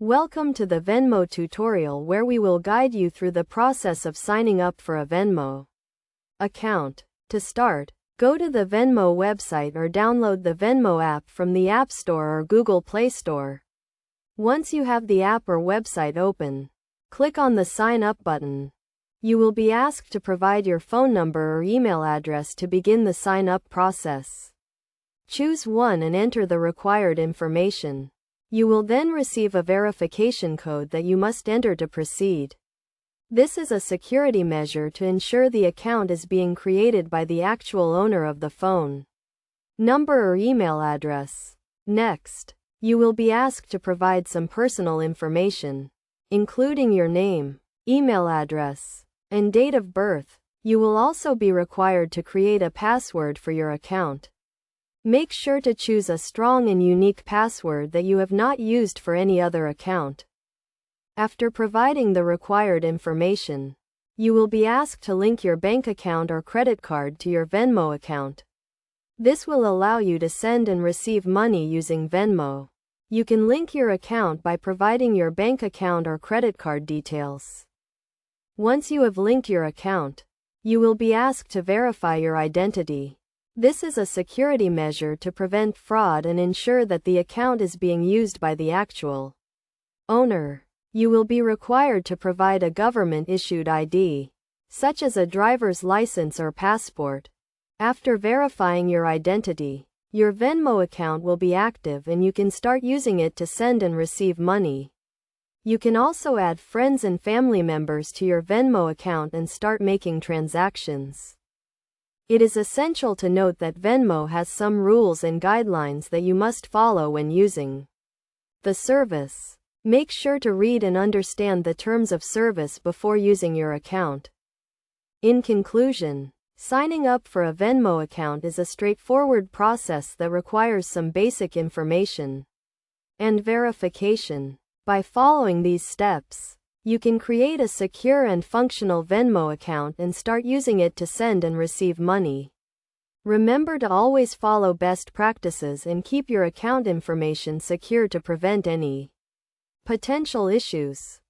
Welcome to the Venmo tutorial where we will guide you through the process of signing up for a Venmo account. To start, go to the Venmo website or download the Venmo app from the App Store or Google Play Store. Once you have the app or website open, click on the Sign Up button. You will be asked to provide your phone number or email address to begin the sign up process. Choose one and enter the required information. You will then receive a verification code that you must enter to proceed. This is a security measure to ensure the account is being created by the actual owner of the phone number or email address. Next, you will be asked to provide some personal information, including your name, email address, and date of birth. You will also be required to create a password for your account. Make sure to choose a strong and unique password that you have not used for any other account. After providing the required information, you will be asked to link your bank account or credit card to your Venmo account. This will allow you to send and receive money using Venmo. You can link your account by providing your bank account or credit card details. Once you have linked your account, you will be asked to verify your identity. This is a security measure to prevent fraud and ensure that the account is being used by the actual owner. You will be required to provide a government-issued ID, such as a driver's license or passport. After verifying your identity, your Venmo account will be active and you can start using it to send and receive money. You can also add friends and family members to your Venmo account and start making transactions. It is essential to note that Venmo has some rules and guidelines that you must follow when using the service. Make sure to read and understand the terms of service before using your account. In conclusion, signing up for a Venmo account is a straightforward process that requires some basic information and verification. By following these steps, you can create a secure and functional Venmo account and start using it to send and receive money. Remember to always follow best practices and keep your account information secure to prevent any potential issues.